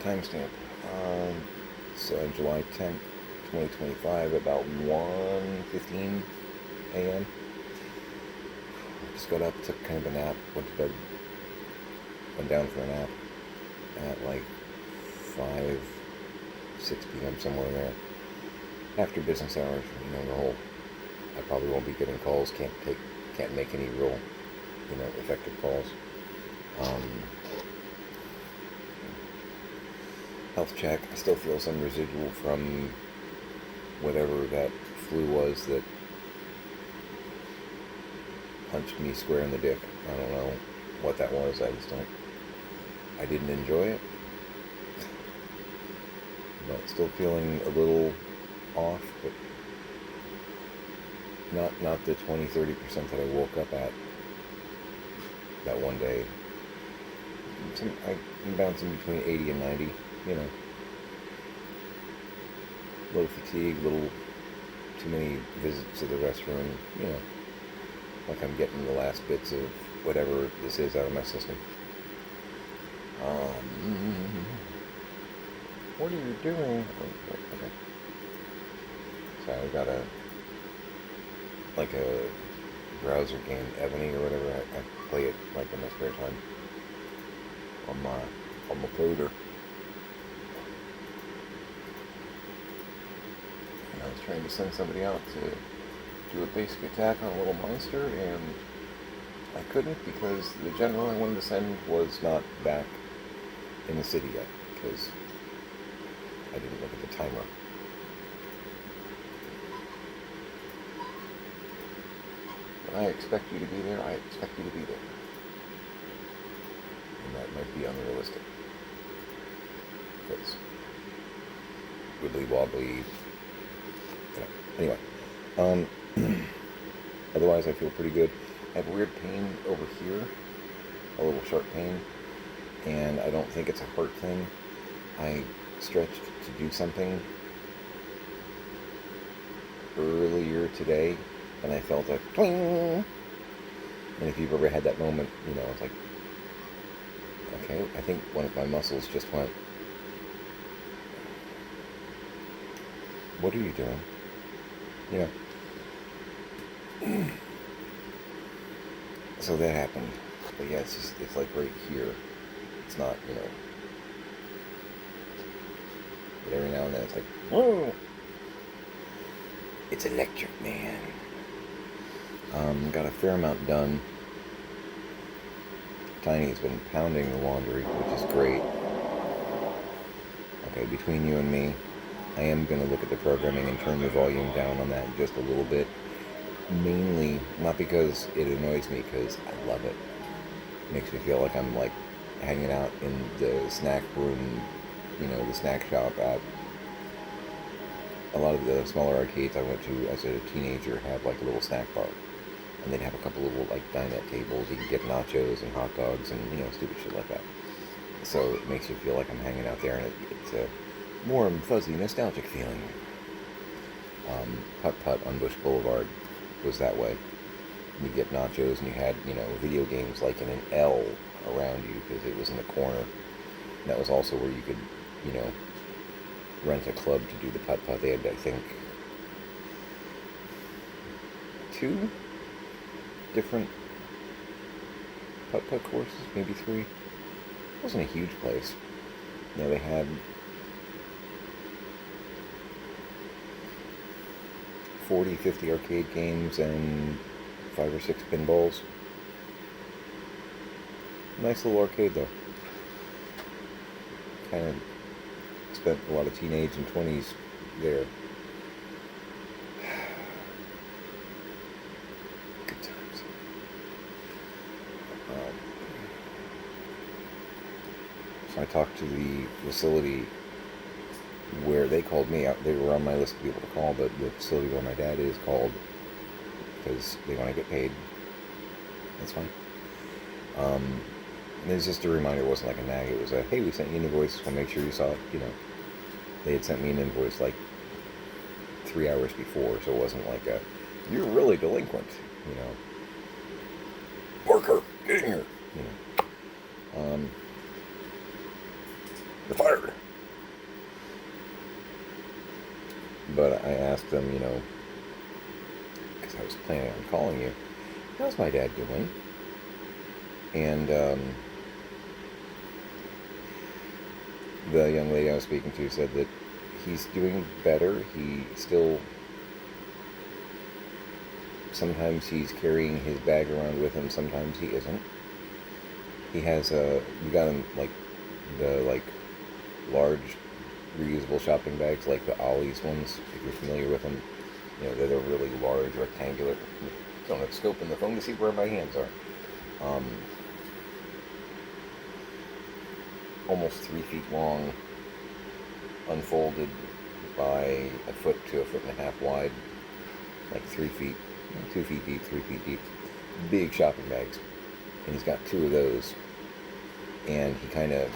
Timestamp. It's July 10th, 2025, about 1:15 a.m. Just got up, took kind of a nap, went to bed, went down for a nap at like 5, 6 p.m., somewhere in there. After business hours, the whole, I probably won't be getting calls, can't make any real, effective calls. Um, Health check. I still feel some residual from whatever that flu was that punched me square in the dick. I don't know what that was. I didn't enjoy it. But still feeling a little off, but not the 20-30% that I woke up at that one day. I'm bouncing between 80 and 90, A little fatigue, a little too many visits to the restroom, like I'm getting the last bits of whatever this is out of my system. What are you doing? Oh, okay. So I got a browser game, Ebony or whatever. I play it like in my spare time on my computer. And I was trying to send somebody out to do a basic attack on a little monster, and I couldn't because the general I wanted to send was not back in the city yet, because I didn't look at the timer. When I expect you to be there, I expect you to be there. And that might be unrealistic. Because wibbly wobbly. Anyway. Otherwise, I feel pretty good. I have a weird pain over here. A little sharp pain. And I don't think it's a heart thing. I stretched to do something earlier today, and I felt a twing. And if you've ever had that moment, it's like, okay, I think one of my muscles just went, what are you doing? So that happened. But yeah, it's like right here. It's not, but every now and then it's like, whoa! It's electric, man. Got a fair amount done. Tiny's been pounding the laundry, which is great. Okay, between you and me, I am going to look at the programming and turn the volume down on that just a little bit. Mainly, not because it annoys me, because I love it. It makes me feel like I'm like hanging out in the snack room, the snack shop at a lot of the smaller arcades I went to as a teenager had like a little snack bar. And they'd have a couple of little like dinette tables. You could get nachos and hot dogs and, stupid shit like that. So it makes you feel like I'm hanging out there, and it's a warm, fuzzy, nostalgic feeling. Putt Putt on Bush Boulevard was that way. You'd get nachos and you had, video games like in an L around you because it was in the corner. And that was also where you could, rent a club to do the Putt Putt. They had, I think, 2 different Putt-Putt courses, maybe 3. It wasn't a huge place. They had 40, 50 arcade games and 5 or 6 pinballs. Nice little arcade, though. Kind of spent a lot of teenage and 20s there. Good times. So I talked to the facility where they called me out. They were on my list of people to call, but the facility where my dad is called because they want to get paid. That's fine. It was just a reminder. It wasn't like a nag. It was a, hey, we sent you an invoice. We'll make sure you saw it. They had sent me an invoice like 3 hours before, so it wasn't like a, you're really delinquent. Parker, get in here. You're fired. But I asked him, because I was planning on calling you, how's my dad doing? And the young lady I was speaking to said that he's doing better. He still, sometimes he's carrying his bag around with him, sometimes he isn't. He has we got him the large reusable shopping bags, like the Ollie's ones, if you're familiar with them. They're really large, rectangular. Don't have scope in the phone to see where my hands are. Almost 3 feet long, unfolded by a foot to a foot and a half wide, like 3 feet, 2 feet deep, 3 feet deep, big shopping bags. And he's got 2 of those, and he kind of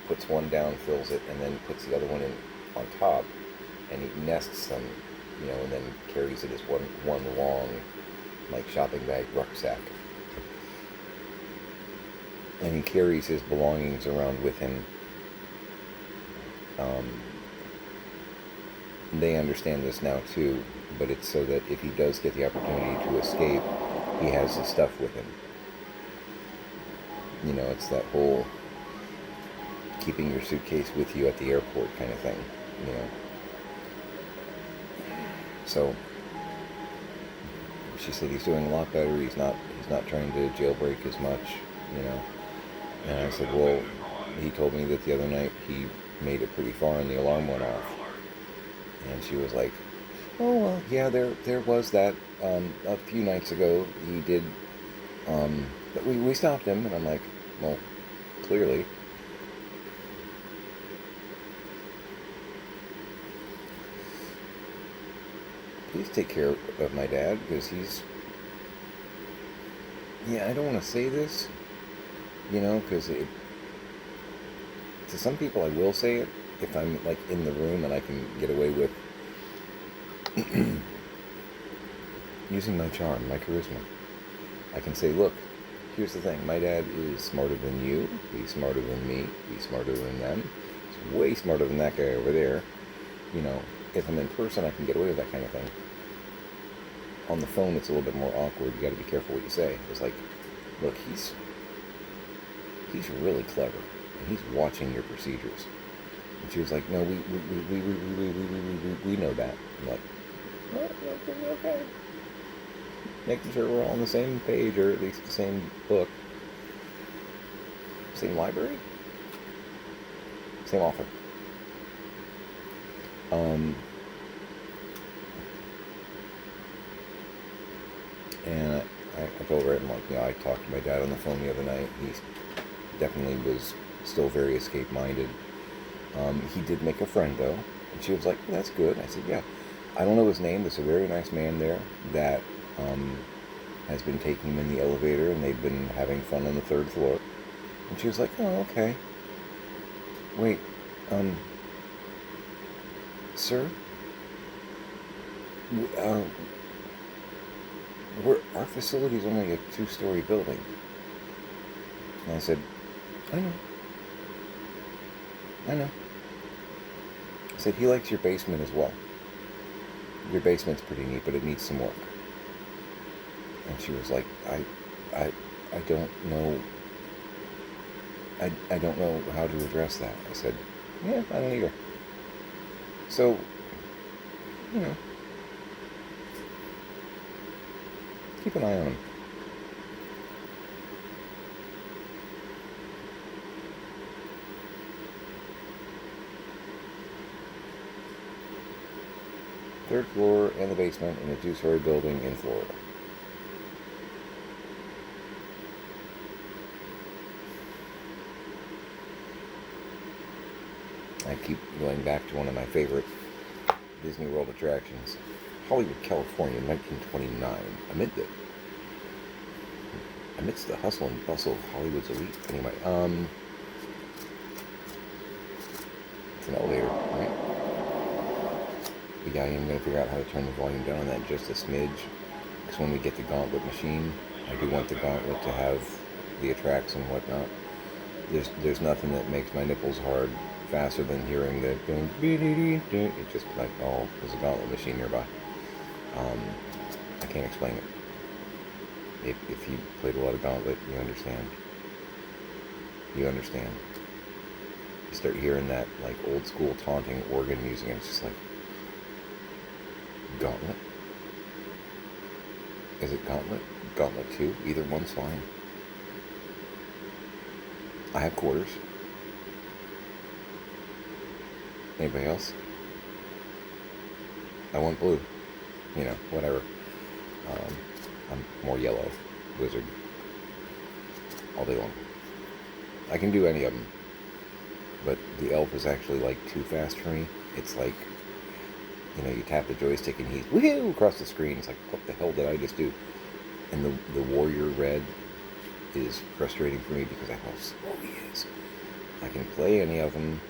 puts one down, fills it, and then puts the other one in on top, and he nests them, and then carries it as one long, shopping bag rucksack. And he carries his belongings around with him. They understand this now too, but it's so that if he does get the opportunity to escape, he has his stuff with him. It's that whole keeping your suitcase with you at the airport kind of thing, So she said he's doing a lot better. He's not trying to jailbreak as much, And I said, well, he told me that the other night he made it pretty far and the alarm went off. And she was like, oh, well, yeah, there was that a few nights ago. He did, but we stopped him. And I'm like, well, clearly. Please take care of my dad, because he's, I don't want to say this, because to some people I will say it if I'm in the room and I can get away with using my charm, my charisma. I can say, look, here's the thing, my dad is smarter than you, he's smarter than me, he's smarter than them, he's way smarter than that guy over there. If I'm in person, I can get away with that kind of thing. On the phone, it's a little bit more awkward. You got to be careful what you say. It's like, look, he's really clever, and he's watching your procedures. And she was like, no, we know that. I'm like, well, okay. Making sure we're all on the same page, or at least the same book, same library, same author. And I told her, I'm like, I talked to my dad on the phone the other night. He definitely was still very escape-minded. He did make a friend, though. And she was like, well, that's good. I said, yeah. I don't know his name. There's a very nice man there that has been taking him in the elevator, and they've been having fun on the 3rd floor. And she was like, oh, okay. Wait, sir? Our facility is only a 2-story building. And I said, I know. I said, he likes your basement as well. Your basement's pretty neat, but it needs some work. And she was like, I don't know. I don't know how to address that. I said, yeah, I don't either. So, keep an eye on him. Third floor and the basement in a 2-story building in Florida. I keep going back to one of my favorite Disney World attractions, Hollywood, California, 1929. Amidst the hustle and bustle of Hollywood's elite. Anyway, it's an elevator, right? But yeah, I am going to figure out how to turn the volume down on that just a smidge, because when we get the Gauntlet machine, I do want the Gauntlet to have the attracts and whatnot. There's nothing that makes my nipples hard faster than hearing the ding, it's just like, oh, there's a gauntlet machine nearby. Um, I can't explain it. If you played a lot of Gauntlet, you understand. You understand. You start hearing that like old school taunting organ music, and it's just like, Gauntlet? Is it Gauntlet? Gauntlet 2? Either one's fine. I have quarters. Anybody else? I want blue. You know, whatever. I'm more yellow. Wizard. All day long. I can do any of them. But the elf is actually like too fast for me. It's like, you know, you tap the joystick and he's woohoo across the screen. It's like, what the hell did I just do? And the warrior red is frustrating for me because of how slow he is. I can play any of them.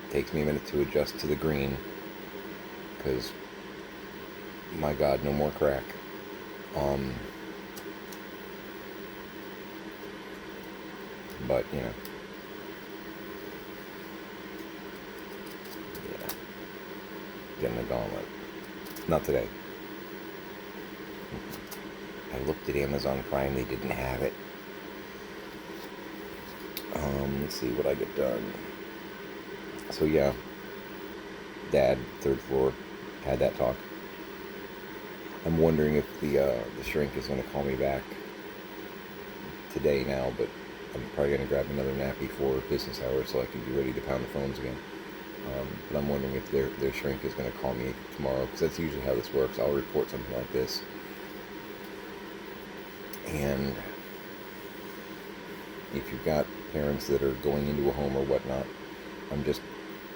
It takes me a minute to adjust to the green because, my God, no more crack. But, you know. Yeah. Getting the gauntlet. Not today. I looked at Amazon Prime, they didn't have it. Let's see what I get done. So yeah, Dad, third floor, had that talk. I'm wondering if the shrink is going to call me back today now, but I'm probably going to grab another nap before business hours so I can be ready to pound the phones again. But I'm wondering if their shrink is going to call me tomorrow, because that's usually how this works. I'll report something like this, and if you've got parents that are going into a home or whatnot, I'm just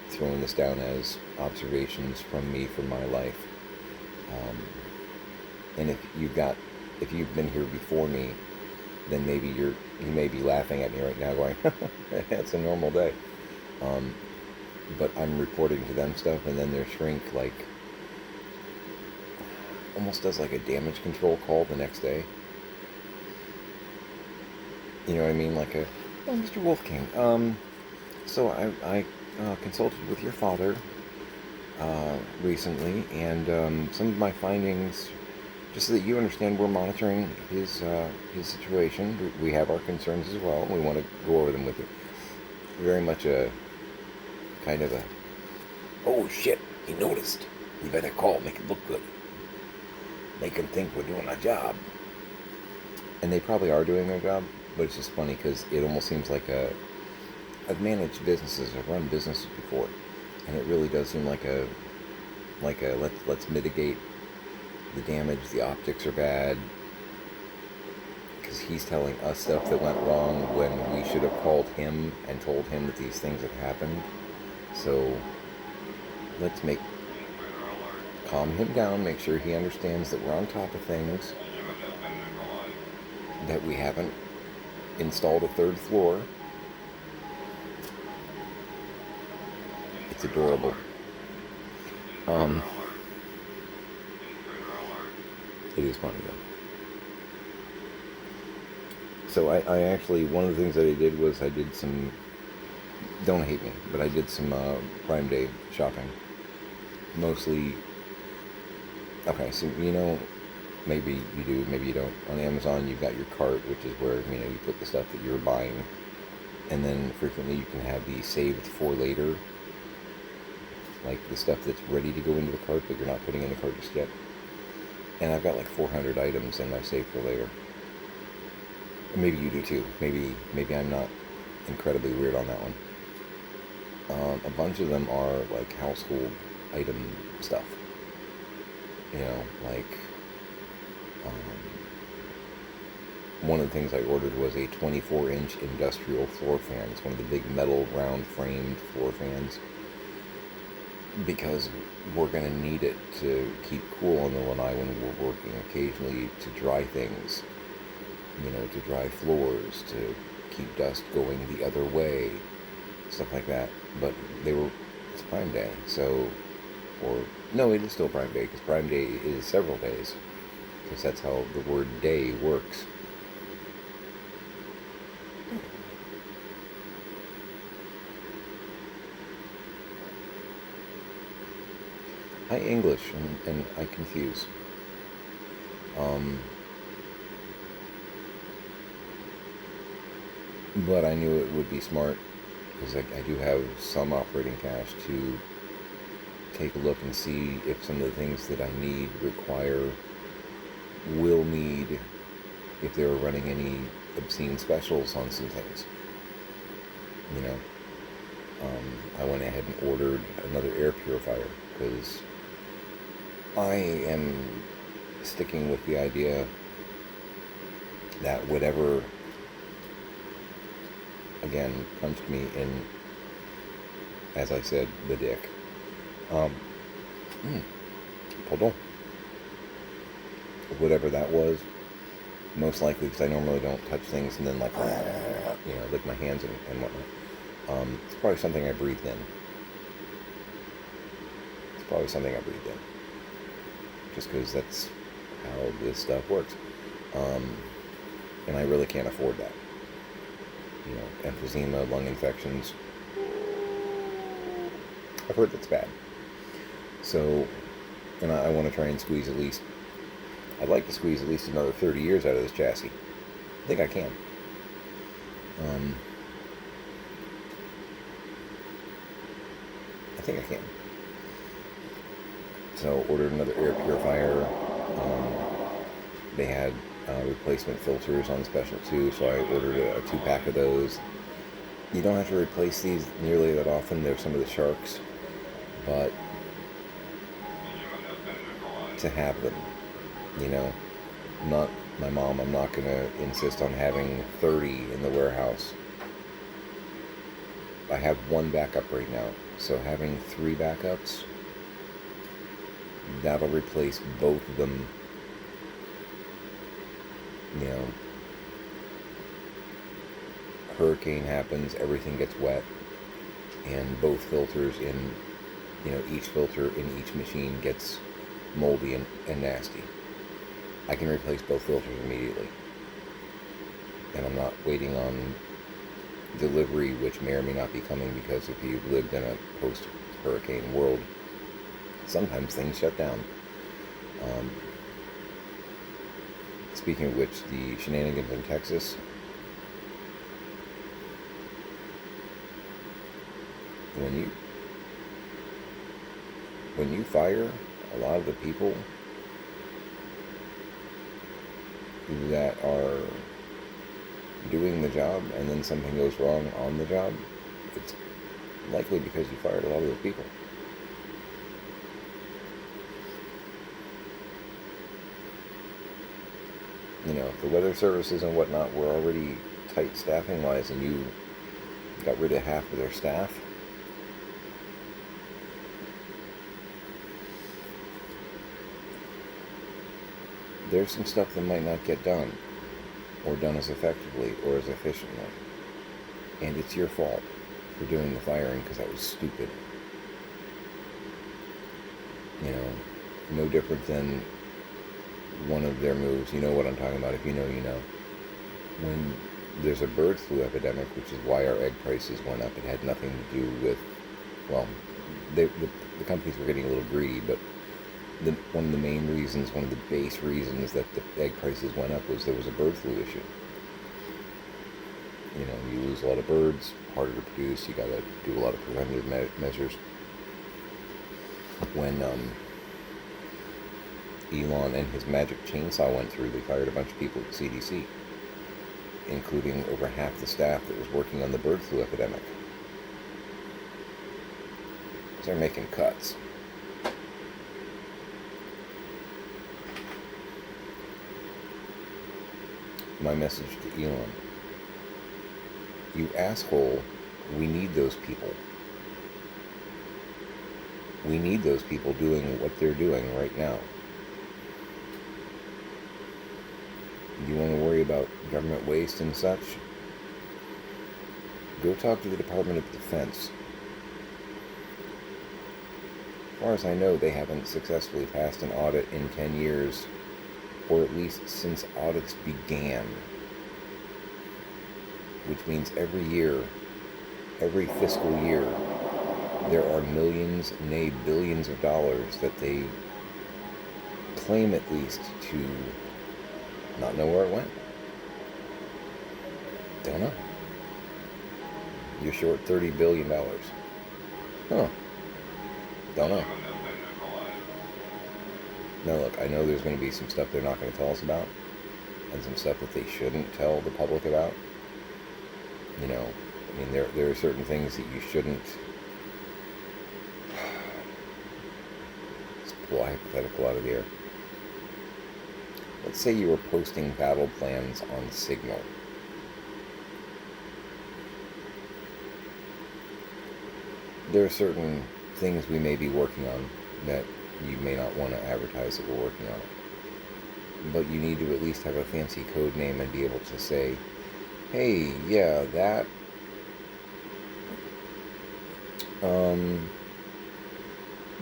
throwing this down as observations from me from my life. And if you've been here before me, then maybe you may be laughing at me right now going, that's a normal day. But I'm reporting to them stuff, and then their shrink like almost does like a damage control call the next day. You know what I mean? Like oh, Mr. Wolfking, so I consulted with your father recently, and some of my findings, just so that you understand, we're monitoring his situation. We have our concerns as well. We want to go over them with you. Very much a kind of a, oh shit, he noticed. We better call, make it look good. Make him think we're doing our job. And they probably are doing their job, but it's just funny because it almost seems like I've managed businesses, I've run businesses before, and it really does seem like a let's mitigate the damage. The optics are bad because he's telling us stuff that went wrong when we should have called him and told him that these things had happened. So let's calm him down, make sure he understands that we're on top of things, that we haven't installed a third floor. It's adorable. It is funny though. So I actually, one of the things that I did was I did some, don't hate me, but I did some Prime Day shopping. Mostly, okay, so you know, maybe you do, maybe you don't. On Amazon, you've got your cart, which is where, you know, you put the stuff that you're buying. And then frequently you can have the saved for later, like the stuff that's ready to go into the cart, but you're not putting in the cart just yet. And I've got like 400 items in my save for later. And maybe you do too. Maybe I'm not incredibly weird on that one. A bunch of them are like household item stuff. You know, like one of the things I ordered was a 24-inch industrial floor fan. It's one of the big metal round framed floor fans, because we're going to need it to keep cool on the lanai when we're working, occasionally to dry things, you know, to dry floors, to keep dust going the other way, stuff like that. But it's Prime Day, so, or, no, it is still Prime Day, because Prime Day is several days, because that's how the word day works. I English and I confuse. Um, but I knew it would be smart because I do have some operating cash to take a look and see if some of the things that I need will need, if they were running any obscene specials on some things. You know, I went ahead and ordered another air purifier because I am sticking with the idea that whatever, again, punched me in, as I said, the dick. Um, Pardon. Whatever that was, most likely, because I normally don't touch things and then, like, lick my hands and whatnot. It's probably something I breathed in. Just because that's how this stuff works. And I really can't afford that. Emphysema, lung infections. I've heard that's bad. So, and I want to try and squeeze I'd like to squeeze at least another 30 years out of this chassis. I think I can. I think I can. So, ordered another air purifier. They had replacement filters on special too, so I ordered a 2-pack of those. You don't have to replace these nearly that often. They're some of the sharks, but to have them, not my mom, I'm not going to insist on having 30 in the warehouse. I have one backup right now, so having 3 backups, that'll replace both of them. Hurricane happens, everything gets wet, and both filters each filter in each machine gets moldy and nasty. I can replace both filters immediately. And I'm not waiting on delivery, which may or may not be coming, because if you've lived in a post-hurricane world, sometimes things shut down. Speaking of which, the shenanigans in Texas, when you fire a lot of the people that are doing the job and then something goes wrong on the job, it's likely because you fired a lot of those people. If the weather services and whatnot were already tight staffing wise and you got rid of half of their staff, there's some stuff that might not get done, or done as effectively or as efficiently. And it's your fault for doing the firing because that was stupid. No different than one of their moves. You know what I'm talking about. If you know, you know. When there's a bird flu epidemic, which is why our egg prices went up, it had nothing to do with, well, the companies were getting a little greedy, but one of the main reasons, one of the base reasons that the egg prices went up was there was a bird flu issue. You lose a lot of birds, harder to produce, you gotta do a lot of preventative measures. When Elon and his magic chainsaw went through, they fired a bunch of people at the CDC, including over half the staff that was working on the bird flu epidemic. Because they're making cuts. My message to Elon: you asshole, we need those people. We need those people doing what they're doing right now. You want to worry about government waste and such? Go talk to the Department of Defense. As far as I know, they haven't successfully passed an audit in 10 years, or at least since audits began. Which means every year, every fiscal year, There are millions, nay billions of dollars that they claim at least to not know where it went. Don't know. You're short $30 billion. Huh. Don't know. Now look, I know there's going to be some stuff they're not going to tell us about, and some stuff that they shouldn't tell the public about. You know, I mean, there are certain things that you shouldn't. Let's pull a hypothetical out of the air. Let's say you were posting battle plans on Signal. There are certain things we may be working on that you may not want to advertise that we're working on. But you need to at least have a fancy code name and be able to say, hey, yeah,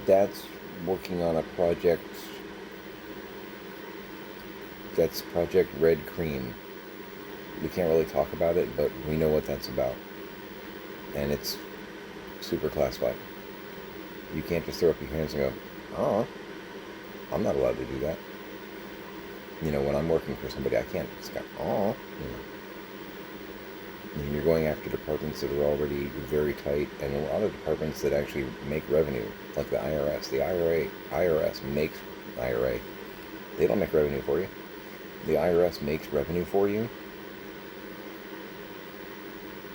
that's working on a project, that's Project Red Cream. We can't really talk about it, but we know what that's about. And it's super classified. You can't just throw up your hands and go, oh, I'm not allowed to do that. You know, when I'm working for somebody, I can't just go, oh. You know, you're going after departments that are already very tight, and a lot of departments that actually make revenue, like the IRS. The IRS makes IRA. They don't make revenue for you. The IRS makes revenue for you.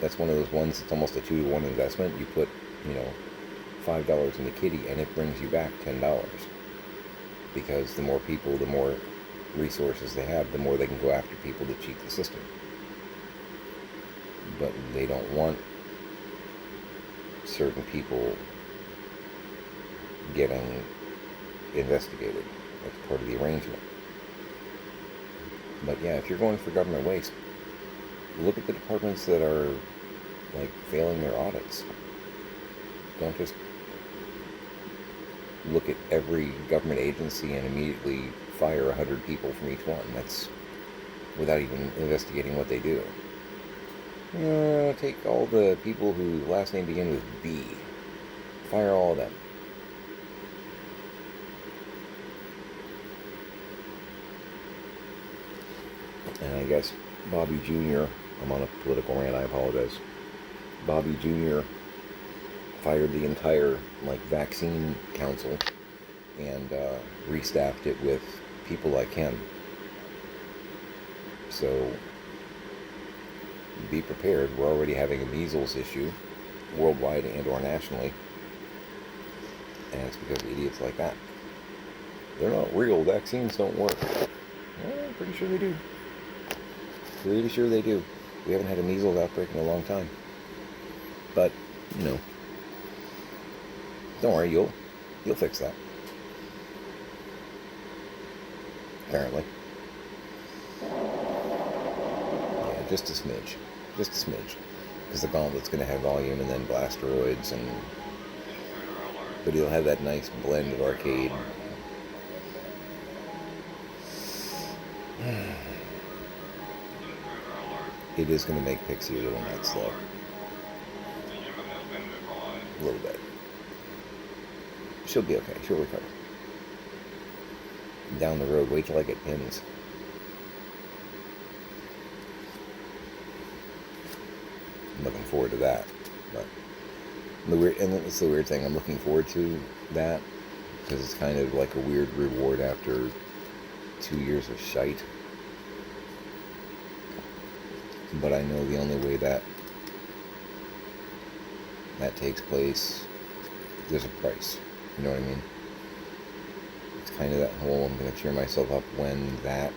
That's one of those ones that's almost a 2-to-1 investment. You put, you know, $5 in the kitty, and it brings you back $10. Because the more people, the more resources they have, the more they can go after people to cheat the system. But they don't want certain people getting investigated. That's part of the arrangement. But yeah, if you're going for government waste, look at the departments that are like failing their audits. Don't just look at every government agency and immediately fire 100 people from each one. That's without even investigating what they do. Take all the people whose last name begin with B. Fire all of them. And I guess Bobby Jr., I'm on a political rant, I apologize. Bobby Jr. fired the entire vaccine council and restaffed it with people like him. So be prepared. We're already having a measles issue worldwide and or nationally, and it's because of idiots like that. They're not real. Vaccines don't work. Well, I'm pretty sure they do. Pretty sure they do. We haven't had a measles outbreak in a long time. But, you know, don't worry, you'll fix that. Apparently. Yeah, just a smidge. Just a smidge. Because the gauntlet's going to have volume and then blasteroids, but he'll have that nice blend of arcade. It is going to make Pixie a little nuts, though. A little bit. She'll be okay. She'll recover. Down the road, wait till I get pins. I'm looking forward to that. But it's the weird thing. I'm looking forward to that because it's kind of like a weird reward after 2 years of shite. But I know the only way that takes place, there's a price. You know what I mean? It's kind of that whole I'm going to cheer myself up when that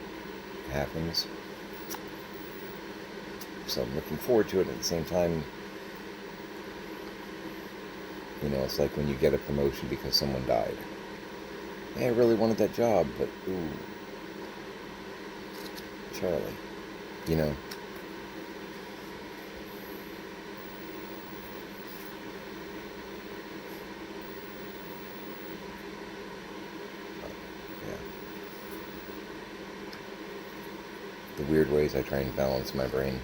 happens. So I'm looking forward to it. At the same time, you know, it's like when you get a promotion because someone died. Hey, I really wanted that job, but ooh, Charlie, you know. The weird ways I try and balance my brain.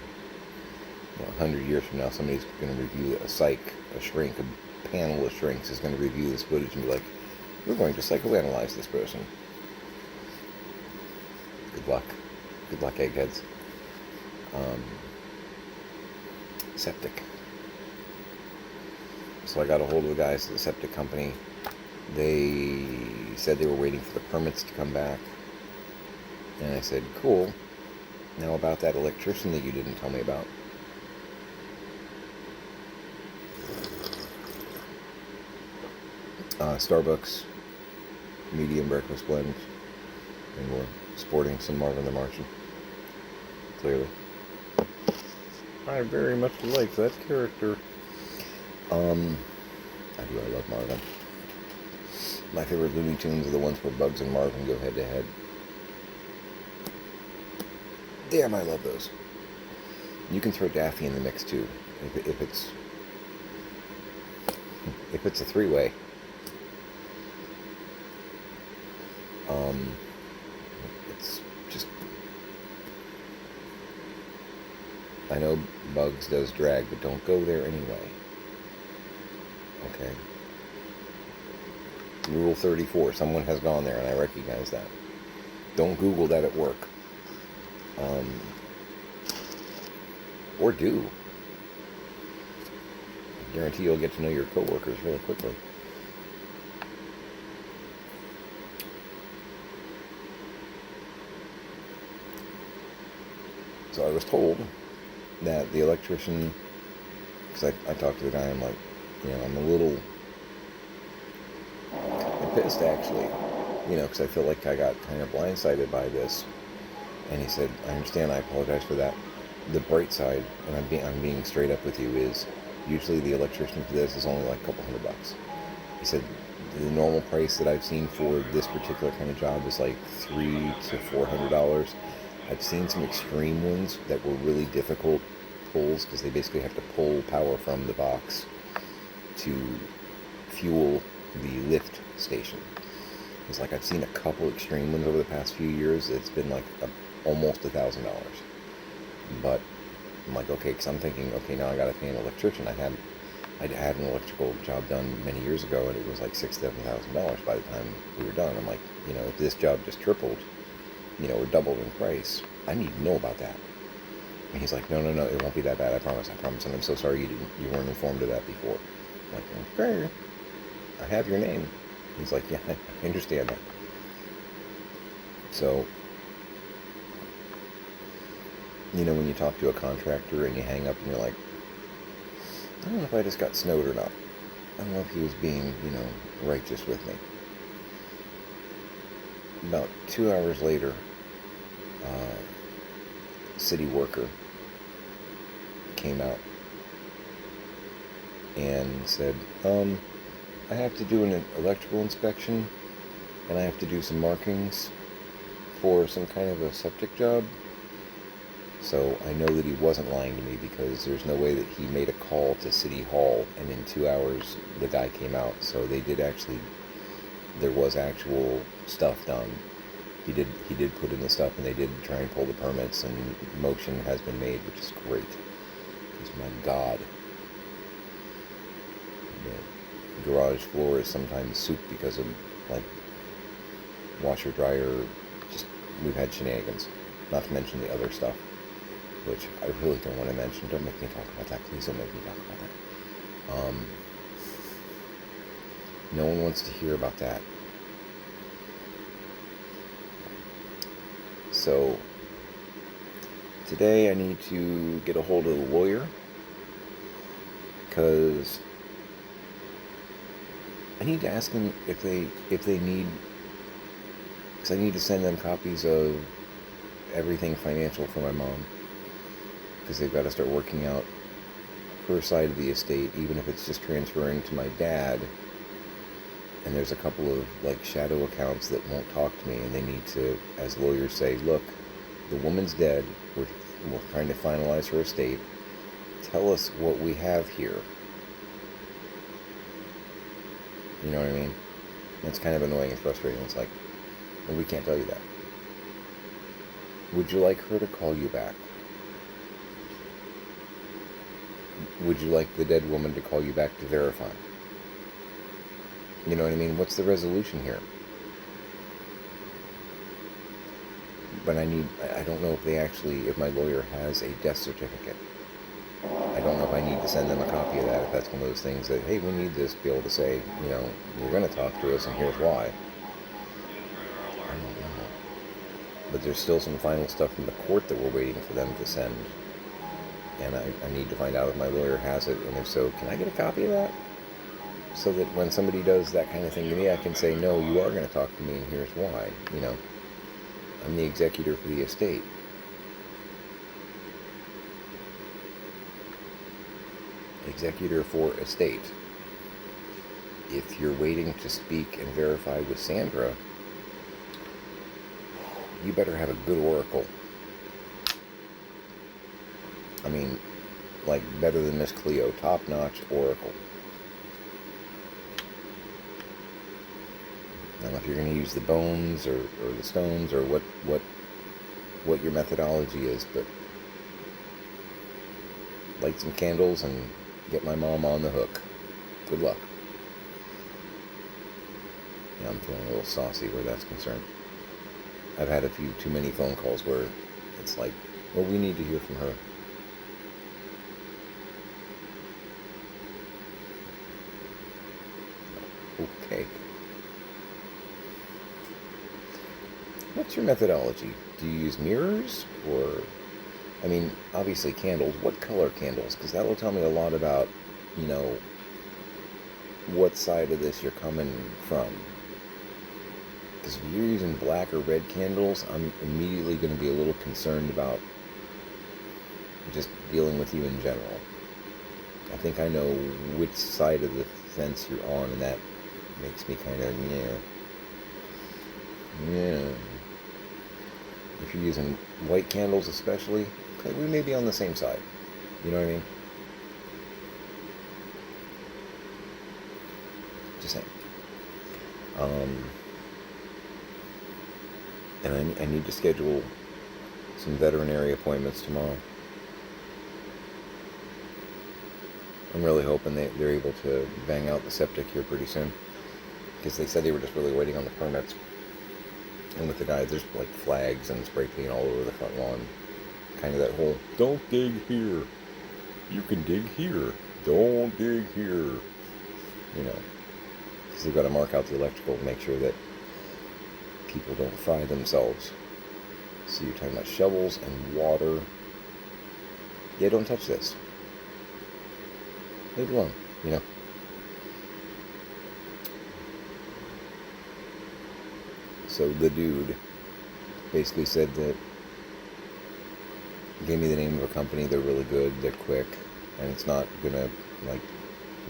You know, 100 years from now, somebody's going to review a shrink, panel of shrinks is going to review this footage and be like, we're going to psychoanalyze this person. Good luck. Good luck, eggheads. Septic. So I got a hold of the guys at the septic company. They said they were waiting for the permits to come back. And I said, cool. Now about that electrician that you didn't tell me about. Starbucks, medium breakfast blend. And we're sporting some Marvin the Martian. Clearly. I very much like that character. I love Marvin. My favorite Looney Tunes are the ones where Bugs and Marvin go head to head. Damn, I love those. You can throw Daffy in the mix too, if it's a three-way. It's just, I know Bugs does drag, but don't go there anyway. Okay. Rule 34. Someone has gone there, and I recognize that. Don't Google that at work. Or do. I guarantee you'll get to know your coworkers really quickly. So I was told that the electrician, because I talked to the guy, I'm like, I'm a little pissed actually, because I feel like I got kind of blindsided by this. And he said, I understand, I apologize for that. The bright side, and I'm being straight up with you, is usually the electrician for this is only like a couple $100. He said the normal price that I've seen for this particular kind of job is like $300 to $400. I've seen some extreme ones that were really difficult pulls because they basically have to pull power from the box to fuel the lift station. It's like I've seen a couple extreme ones over the past few years. It's been like almost $1,000. But I'm like, okay, because I'm thinking, okay, now I got to pay an electrician. I had an electrical job done many years ago, and it was like $6,000-$7,000 by the time we were done. I'm like, if this job just tripled, or doubled in price, I need to know about that. And he's like, no, it won't be that bad. I promise. And I'm so sorry you weren't informed of that before. I'm like, okay, I have your name. He's like, yeah, I understand that. So, when you talk to a contractor and you hang up and you're like, I don't know if I just got snowed or not. I don't know if he was being, righteous with me. About 2 hours later, city worker came out and said, I have to do an electrical inspection and I have to do some markings for some kind of a septic job. So I know that he wasn't lying to me because there's no way that he made a call to City Hall and in 2 hours the guy came out. So there was actual stuff done. He did put in the stuff and they did try and pull the permits and motion has been made, which is great. Because my God, the garage floor is sometimes soup because of washer dryer. We've had shenanigans, not to mention the other stuff, which I really don't want to mention. Don't make me talk about that. Please don't make me talk about that. No one wants to hear about that. So, today I need to get a hold of the lawyer because I need to ask them if they need, because I need to send them copies of everything financial for my mom, because they've got to start working out her side of the estate, even if it's just transferring to my dad. And there's a couple of shadow accounts that won't talk to me, and they need to, as lawyers say, look, the woman's dead, we're trying to finalize her estate, tell us what we have here. You know what I mean? It's kind of annoying and frustrating. It's like, well, we can't tell you that. Would you like her to call you back? Would you like the dead woman to call you back to verify? You know what I mean? What's the resolution here? But I don't know if if my lawyer has a death certificate. I don't know if I need to send them a copy of that, if that's one of those things that, hey, we need this to be able to say, you're going to talk to us and here's why. I don't know. But there's still some final stuff from the court that we're waiting for them to send. And I need to find out if my lawyer has it, and if so, can I get a copy of that? So that when somebody does that kind of thing to me, I can say, no, you are going to talk to me and here's why. I'm the executor for the estate. Executor for estate. If you're waiting to speak and verify with Sandra, you better have a good oracle. I mean, like better than Miss Cleo, top-notch oracle. I don't know if you're going to use the bones or the stones or what your methodology is, but light some candles and get my mom on the hook. Good luck. Yeah, I'm feeling a little saucy where that's concerned. I've had a few too many phone calls where it's like, well, we need to hear from her. Okay. What's your methodology? Do you use mirrors or, obviously candles. What color candles? Because that will tell me a lot about, what side of this you're coming from. Because if you're using black or red candles, I'm immediately going to be a little concerned about just dealing with you in general. I think I know which side of the fence you're on, and that makes me kind of, yeah. If you're using white candles especially, okay, we may be on the same side. You know what I mean? Just saying. And I need to schedule some veterinary appointments tomorrow. I'm really hoping they're able to bang out the septic here pretty soon. Because they said they were just really waiting on the permits. And with the guys, there's like flags and spray paint all over the front lawn. Kind of that whole, don't dig here. You can dig here. Don't dig here. Because they've got to mark out the electrical to make sure that people don't fry themselves. So you're talking about shovels and water. Yeah, don't touch this. Leave it alone, So the dude basically said that, gave me the name of a company. They're really good, they're quick, and it's not gonna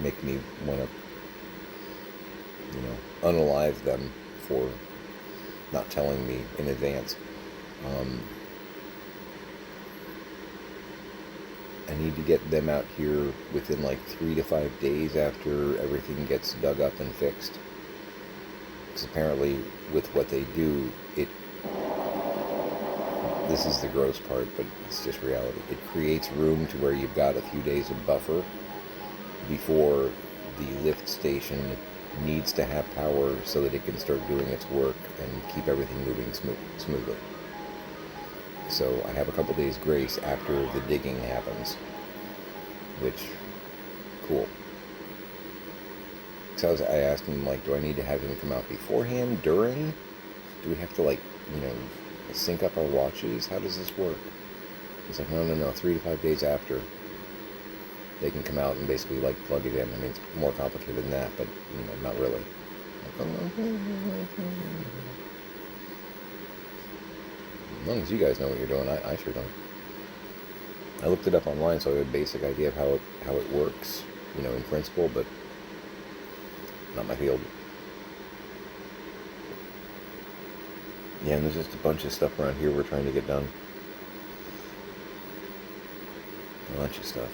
make me want to unalive them for not telling me in advance. I need to get them out here within 3 to 5 days after everything gets dug up and fixed. Because apparently with what they do, this is the gross part, but it's just reality. It creates room to where you've got a few days of buffer before the lift station needs to have power so that it can start doing its work and keep everything moving smoothly. So I have a couple days grace after the digging happens, which, cool. So I asked him, do I need to have him come out beforehand, during? Do we have to, sync up our watches? How does this work? He's like, no, 3 to 5 days after. They can come out and basically, plug it in. It's more complicated than that, but, not really. As long as you guys know what you're doing, I sure don't. I looked it up online, so I have a basic idea of how it works, in principle, but not my field. Yeah, and there's just a bunch of stuff around here we're trying to get done. A bunch of stuff.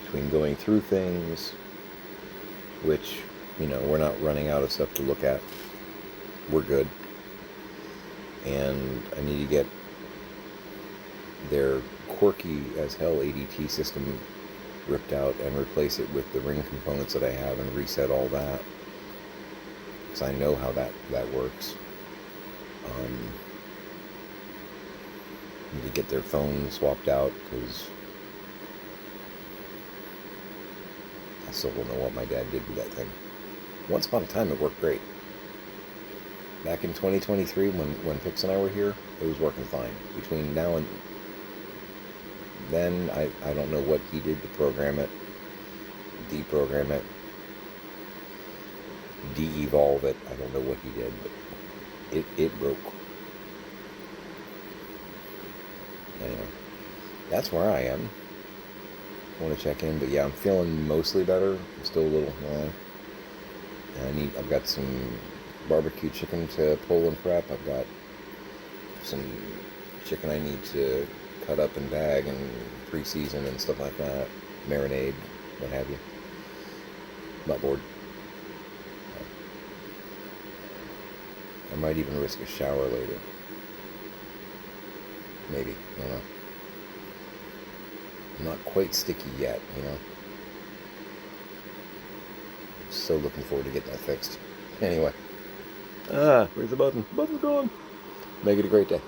Between going through things, which, we're not running out of stuff to look at. We're good. And I need to get their quirky as hell ADT system ripped out and replace it with the ring components that I have and reset all that. Because I know how that works. Need to get their phone swapped out because I still don't know what my dad did with that thing. Once upon a time, it worked great. Back in 2023, when Pix and I were here, it was working fine. Between now and then, I don't know what he did to program it, deprogram it, de-evolve it. I don't know what he did, but it broke. Anyway, that's where I am. I want to check in, but yeah, I'm feeling mostly better. I'm still a little. I've got some barbecue chicken to pull and prep. I've got some chicken I need to cut up and bag and pre-season and stuff like that. Marinade, what have you. I'm not bored. I might even risk a shower later. Maybe, I don't know. I'm not quite sticky yet, you know. So looking forward to getting that fixed. Anyway. Where's the button? The button's gone. Make it a great day.